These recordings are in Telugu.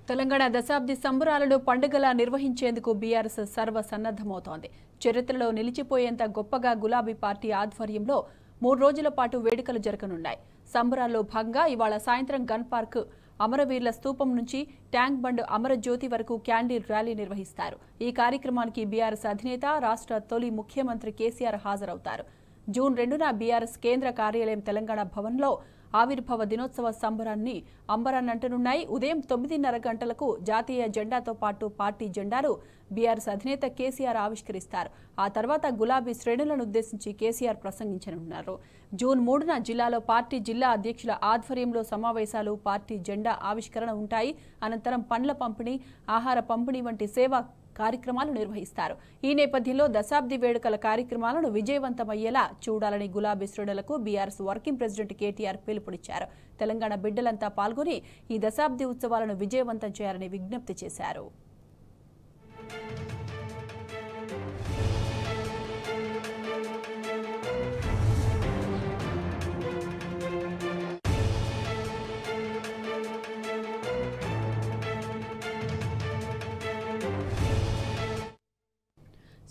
తెలంగాణ దశాబ్ది సంబరాలను పండుగలా నిర్వహించేందుకు బీఆర్ఎస్ సర్వసన్నద్ధమవుతోంది. చరిత్రలో నిలిచిపోయేంత గొప్పగా గులాబీ పార్టీ ఆధ్వర్యంలో 3 రోజుల పాటు వేడుకలు జరగనున్నాయి. సంబరాల్లో భాగంగా ఇవాళ సాయంత్రం గన్ పార్క్ అమరవీరుల స్తూపం నుంచి ట్యాంక్ బండ్ అమరజ్యోతి వరకు క్యాండిల్ ర్యాలీ నిర్వహిస్తారు. ఈ కార్యక్రమానికి బీఆర్ఎస్ అధినేత, రాష్ట్ర తొలి ముఖ్యమంత్రి కేసీఆర్ హాజరవుతారు. జూన్ 2న బీఆర్ఎస్ కేంద్ర కార్యాలయం తెలంగాణ భవన్లో ఆవిర్భావ దినోత్సవ సంబరాన్ని అంబరాన్నంటనున్నాయి. ఉదయం 9:30 గంటలకు జాతీయ జెండాతో పాటు పార్టీ జెండాను బీఆర్ఎస్ అధినేత కేసీఆర్ ఆవిష్కరిస్తారు. ఆ తర్వాత గులాబీ శ్రేణులను ఉద్దేశించి కేసీఆర్ ప్రసంగించనున్నారు. జూన్ 3న జిల్లాలో పార్టీ జిల్లా అధ్యక్షుల ఆధ్వర్యంలో సమావేశాలు, పార్టీ జెండా ఆవిష్కరణ ఉంటాయి. అనంతరం పండ్ల పంపిణీ, ఆహార పంపిణీ వంటి సేవా కార్యక్రమాలు నిర్వహిస్తారు. ఈ నేపథ్యంలో దశాబ్ది వేడుకల కార్యక్రమాలను విజయవంతమయ్యేలా చూడాలని గులాబీ శ్రేణులకు బీఆర్ఎస్ వర్కింగ్ ప్రెసిడెంట్ కేటీఆర్ పిలుపునిచ్చారు. తెలంగాణ బిడ్డలంతా పాల్గొని ఈ దశాబ్ది ఉత్సవాలను విజయవంతం చేయాలని విజ్ఞప్తి చేశారు.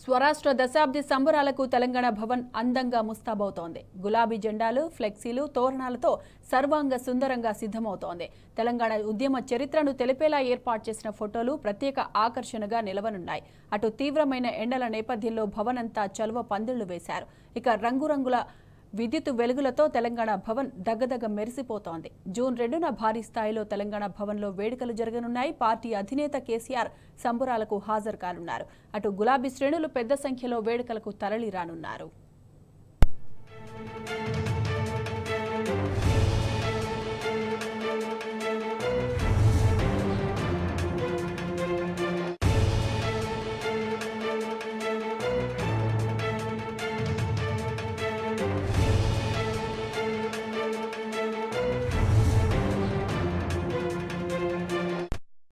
స్వరాష్ట్ర దశాబ్ది సంబరాలకు తెలంగాణ భవన్ అందంగా ముస్తాబవుతోంది. గులాబీ జెండాలు, ఫ్లెక్సీలు, తోరణాలతో సర్వాంగ సుందరంగా సిద్ధమవుతోంది. తెలంగాణ ఉద్యమ చరిత్రను తెలిపేలా ఏర్పాటు చేసిన ఫోటోలు ప్రత్యేక ఆకర్షణగా నిలవనున్నాయి. అటు తీవ్రమైన ఎండల నేపథ్యంలో భవన్ అంతా చలువ పందిళ్లు వేశారు. ఇక రంగురంగుల విద్యుత్ వెలుగులతో తెలంగాణ భవన్ దగదగ మెరిసిపోతోంది. జూన్ 2న భారీ స్థాయిలో తెలంగాణ భవన్లో వేడుకలు జరగనున్నాయి. పార్టీ అధినేత కేసీఆర్ సంబరాలకు హాజరు కానున్నారు. అటు గులాబీ శ్రేణులు పెద్ద సంఖ్యలో వేడుకలకు తరలి రానున్నారు.